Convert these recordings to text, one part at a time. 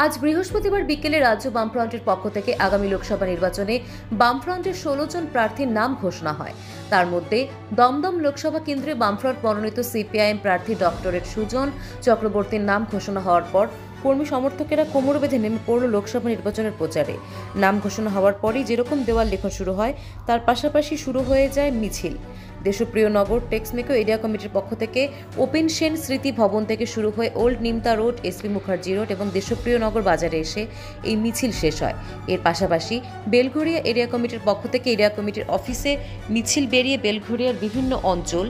আজ বৃহস্পতিবার বিকেলে রাজ্য বামফ্রন্টের পক্ষ থেকে আগামী লোকসভা নির্বাচনে বামফ্রন্টের ১৬ জন প্রার্থীর নাম ঘোষণা হয়। তার মধ্যে দমদম লোকসভা কেন্দ্রে বামফ্রন্ট মনোনীত সিপিআইএম প্রার্থী ডক্টরেট সুজন চক্রবর্তীর নাম ঘোষণা হওয়ার পর কর্মী সমর্থকেরা কোমর বেঁধে নেমে পড়ল লোকসভা নির্বাচনের প্রচারে। নাম ঘোষণা হওয়ার পরই যেরকম দেওয়াল লেখন শুরু হয়, তার পাশাপাশি শুরু হয়ে যায় মিছিল। দেশপ্রিয় নগর টেক্সমেকো এরিয়া কমিটির পক্ষ থেকে ওপেন সেন স্মৃতি ভবন থেকে শুরু হয়ে old Nimta road, SP Mukherjee road এবং দেশপ্রিয় নগর বাজারে এসে এই মিছিল শেষ হয়। এর পাশাপাশি বেলঘরিয়া এরিয়া কমিটির পক্ষ থেকে এরিয়া কমিটির অফিসে মিছিল বেরিয়ে বেলঘরিয়ার বিভিন্ন অঞ্চল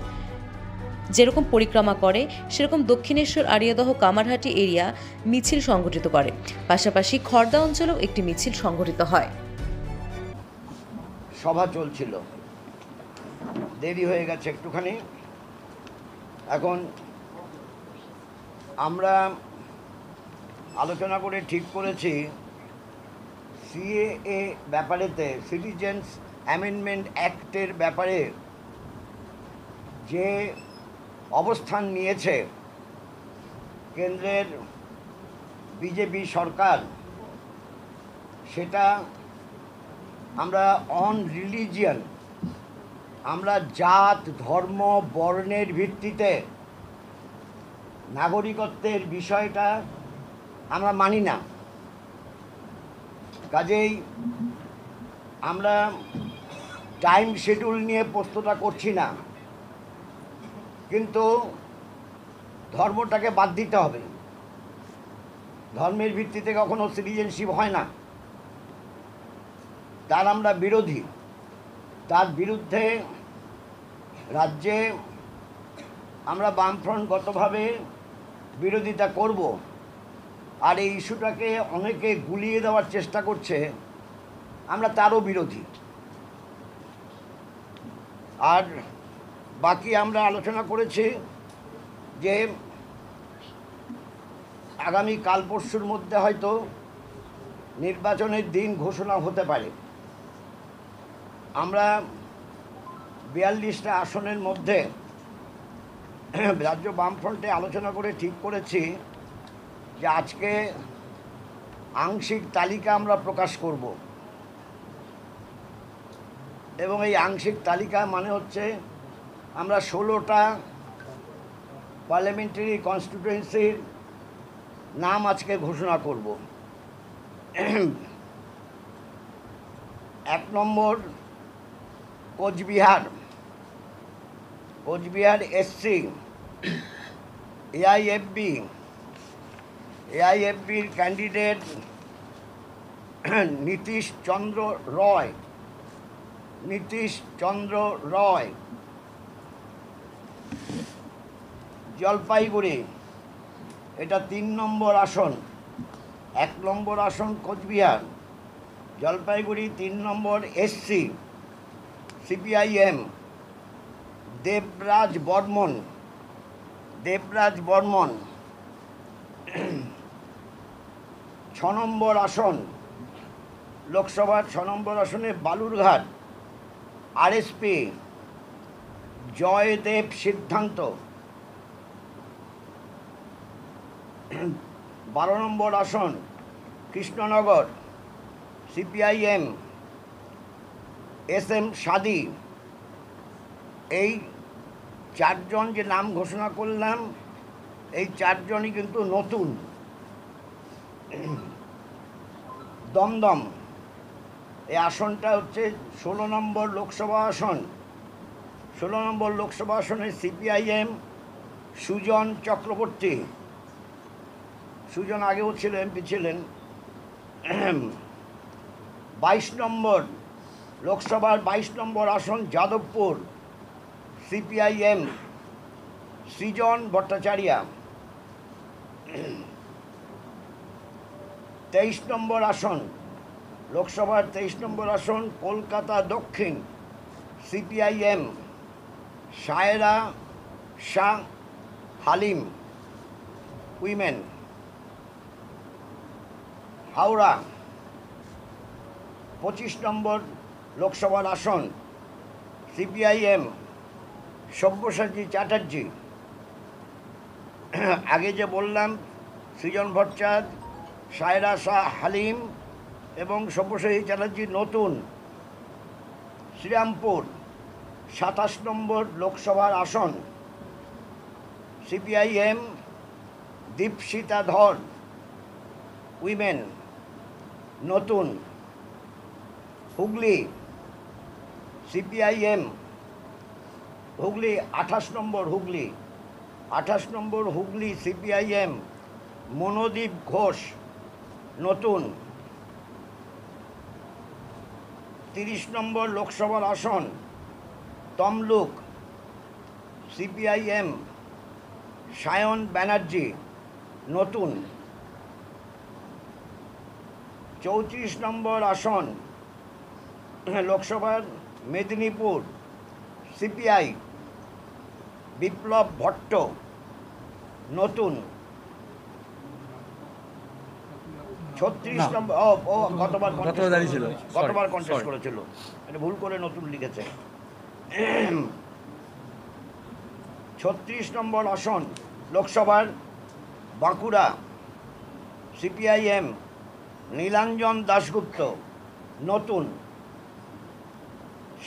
যেরকম পরিক্রমা করে, সেরকম দক্ষিণেশ্বর, আড়িয়াদহ, কামারহাটি এরিয়া মিছিল সংগঠিত করে। পাশাপাশি খড়দা অঞ্চলেও একটি মিছিল সংগঠিত হয়। সভা চলছিল, দেরি হয়ে গেছে একটুখানি। এখন আমরা আলোচনা করে ঠিক করেছি সিএএ ব্যাপারেতে, সিটিজেন্স অ্যামেন্ডমেন্ট অ্যাক্টের ব্যাপারে যে অবস্থান নিয়েছে কেন্দ্রের বিজেপি সরকার, সেটা আমরা অন রিলিজিয়ন, আমরা জাত, ধর্ম, বর্ণের ভিত্তিতে নাগরিকত্বের বিষয়টা আমরা মানি না। কাজেই আমরা টাইম শিডিউল নিয়ে প্রশ্নটা করছি না, কিন্তু ধর্মটাকে বাদ দিতে হবে। ধর্মের ভিত্তিতে কখনো সিটিজেনশিপ হয় না, তার আমরা বিরোধী। তার বিরুদ্ধে রাজ্যে আমরা বামফ্রন্টগতভাবে বিরোধিতা করব। আর এই ইস্যুটাকে অনেকে গুলিয়ে দেওয়ার চেষ্টা করছে, আমরা তারও বিরোধী। আর বাকি আমরা আলোচনা করেছি যে আগামী কাল পরশুর মধ্যে হয়তো নির্বাচনের দিন ঘোষণা হতে পারে। আমরা ৪২টা আসনের মধ্যে রাজ্য বামফ্রন্টে আলোচনা করে ঠিক করেছি যে আজকে আংশিক তালিকা আমরা প্রকাশ করব, এবং এই আংশিক তালিকা মানে হচ্ছে আমরা ১৬টা পার্লামেন্টারি কনস্টিটুয়েন্সির নাম আজকে ঘোষণা করব। ১ নম্বর কোচবিহার এসসি, এআইএফবির ক্যান্ডিডেট নীতিশ চন্দ্র রয়। জলপাইগুড়ি, এটা ৩ নম্বর আসন। ১ নম্বর আসন কোচবিহার, জলপাইগুড়ি ৩ নম্বর এসসি, সিপিআইএম দেবরাজ বর্মন। ৬ নম্বর আসন লোকসভার ৬ নম্বর আসনে বালুরঘাট, আরএসপি জয়দেব সিদ্ধান্ত। ১২ নম্বর আসন কৃষ্ণনগর, সিপিআইএম এসএম সাদি। এই ৪ জন যে নাম ঘোষণা করলাম, এই ৪ জনই কিন্তু নতুন। দমদম, এই আসনটা হচ্ছে ১৬ নম্বর লোকসভা আসন। ১৬ নম্বর লোকসভা আসনে সিপিআইএম সুজন চক্রবর্তী। সুজন আগেও ছিল, এমপি ছিলেন। ২২ নম্বর লোকসভার ২২ নম্বর আসন যাদবপুর, সিপিআইএম সৃজন ভট্টাচার্য। ২৩ নম্বর আসন লোকসভার ২৩ নম্বর আসন কলকাতা দক্ষিণ, সিপিআইএম সায়রা শাহ হালিম উইমেন। হাওড়া ২৫ নম্বর লোকসভার আসন সিপিআইএম সব্যসাচী চ্যাটার্জি। আগে যে বললাম সৃজন ভট্টাচার্য, সায়রা শাহ হালিম এবং সব্যসাচী চ্যাটার্জি নতুন। শ্রীরামপুর 27 নম্বর লোকসভার আসন সিপিআইএম দীপশিতা ধর উইমেন নতুন। হুগলি সিপিআইএম হুগলি 28 নম্বর হুগলি সিপিআইএম মনোদীপ ঘোষ নতুন। 30 নম্বর লোকসভার আসন তমলুক সিপিআইএম সায়ন ব্যানার্জি নতুন। 34 নম্বর আসন লোকসভার মেদিনীপুর সিপিআই বিপ্লব ভট্ট নতুন। 36 নম্বর গতবার কন্টেস্ট করেছিল, এটা ভুল করে নতুন লিখেছে। 36 নম্বর আসন লোকসভার বাঁকুড়া সিপিআইএম নীলাঞ্জন দাশগুপ্ত নতুন।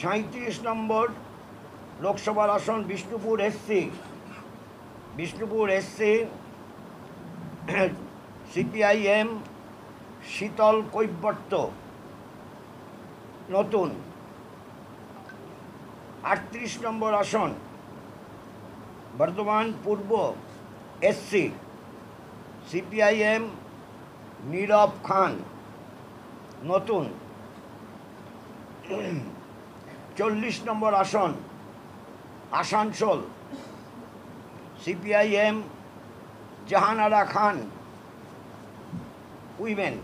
37 নম্বর লোকসভার আসন বিষ্ণুপুর এসসি সিপিআইএম শীতল কৈবর্ত নতুন। 38 নম্বর আসন বর্ধমান পূর্ব এসসি সিপিআইএম নীরব খান নতুন। 40 নম্বর আসন আসানসোল সিপিআইএম জাহানারা খান উইমেন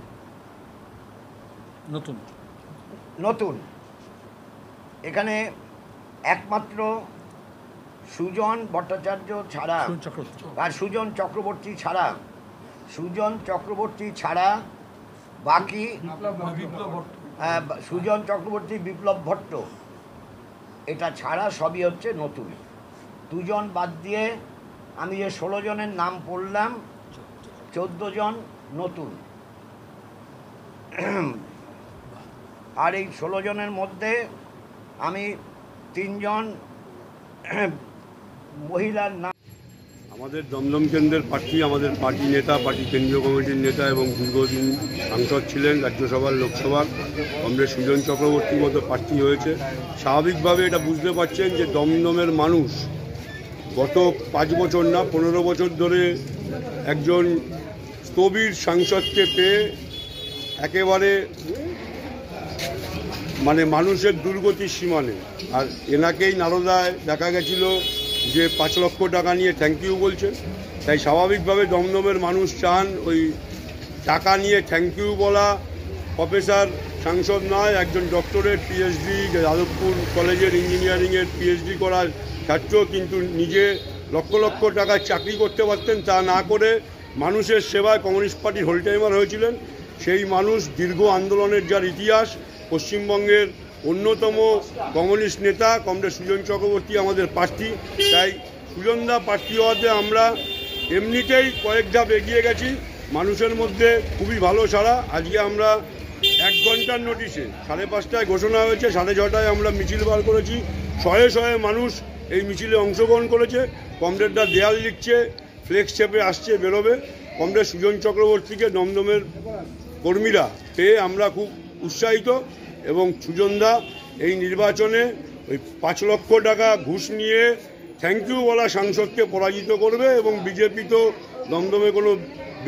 নতুন। এখানে একমাত্র সুজন ভট্টাচার্য ছাড়া আর সুজন চক্রবর্তী ছাড়া বাকি সুজন চক্রবর্তী বিপ্লব ভট্ট এটা ছাড়া সবই হচ্ছে নতুন। 2 জন বাদ দিয়ে আমি যে 16 জনের নাম পড়লাম 14 জন নতুন। আর এই 16 জনের মধ্যে আমি 3 জন মহিলার নাম। আমাদের দমদম কেন্দ্রের প্রার্থী আমাদের পার্টি নেতা, পার্টি কেন্দ্রীয় কমিটির নেতা এবং দীর্ঘদিন সাংসদ ছিলেন রাজ্যসভার লোকসভার কমরেড সুজন চক্রবর্তীর মতো প্রার্থী হয়েছে। স্বাভাবিকভাবে এটা বুঝতে পারছেন যে দমদমের মানুষ গত 5 বছর না 15 বছর ধরে একজন স্থবির সাংসদকে পেয়ে একেবারে মানুষের দুর্গতির সীমানে। আর এনাকেই নারদায় দেখা গেছিল যে 5 লক্ষ টাকা নিয়ে থ্যাংক ইউ বলছেন। তাই স্বাভাবিকভাবে দমদমের মানুষ চান ওই টাকা নিয়ে থ্যাংক ইউ বলা প্রফেসর সাংসদ নয়, একজন ডক্টরেট পিএইচডি যাদবপুর কলেজের ইঞ্জিনিয়ারিংয়ের পিএইচডি করার ছাত্র, কিন্তু নিজে লক্ষ লক্ষ টাকার চাকরি করতে পারতেন, তা না করে মানুষের সেবায় কমিউনিস্ট পার্টির হোল টাইমার হয়েছিলেন। সেই মানুষ দীর্ঘ আন্দোলনের যার ইতিহাস, পশ্চিমবঙ্গের অন্যতম কমিউনিস্ট নেতা কমরেড সুজন চক্রবর্তী আমাদের প্রার্থী। তাই সুজনদা প্রার্থী হওয়াতে আমরা এমনিতেই কয়েক ধাপ এগিয়ে গেছি, মানুষের মধ্যে খুবই ভালো সাড়া। আজকে আমরা 1 ঘন্টার নোটিশে 5:30টায় ঘোষণা হয়েছে, 6:30টায় আমরা মিছিল বার করেছি। শয়ে শয়ে মানুষ এই মিছিলে অংশগ্রহণ করেছে। কমরেডরা দেয়াল লিখছে, ফ্লেক্স চেপে আসছে, বেরোবে। কমরেড সুজন চক্রবর্তীকে দমদমের কর্মীরা পেয়ে আমরা খুব উৎসাহিত এবং সুজনদা এই নির্বাচনে ওই 5 লক্ষ টাকা ঘুষ নিয়ে থ্যাংক ইউ বলা সাংসদকে পরাজিত করবে। এবং বিজেপি তো দমদমে কোনো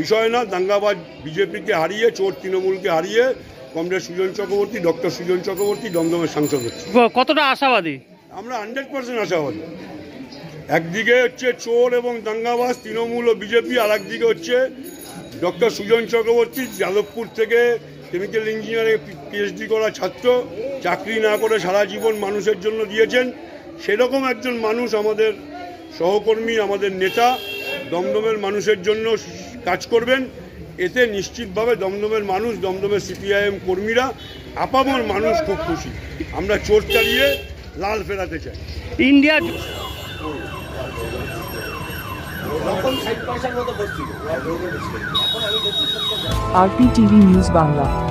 বিষয় না, দাঙ্গাবাজ বিজেপিকে হারিয়ে, চোর তৃণমূলকে হারিয়ে কমরেড সুজন চক্রবর্তী, ডক্টর সুজন চক্রবর্তী দমদমের সাংসদ হচ্ছে। কতটা আশাবাদী? আমরা 100% আশাবাদী। একদিকে হচ্ছে চোর এবং দাঙ্গাবাজ তৃণমূল ও বিজেপি, আর একদিকে হচ্ছে ডক্টর সুজন চক্রবর্তী যাদবপুর থেকে কেমিক্যাল ইঞ্জিনিয়ারিং পিএইচডি করা ছাত্র, চাকরি না করে সারা জীবন মানুষের জন্য দিয়েছেন। সেরকম একজন মানুষ আমাদের সহকর্মী, আমাদের নেতা, দমদমের মানুষের জন্য কাজ করবেন। এতে নিশ্চিতভাবে দমদমের মানুষ, দমদমের সিপিআইএম কর্মীরা, আপামর মানুষ খুব খুশি। আমরা চোর চালিয়ে লাল ফেরাতে চাই। India RPTV news Bangla.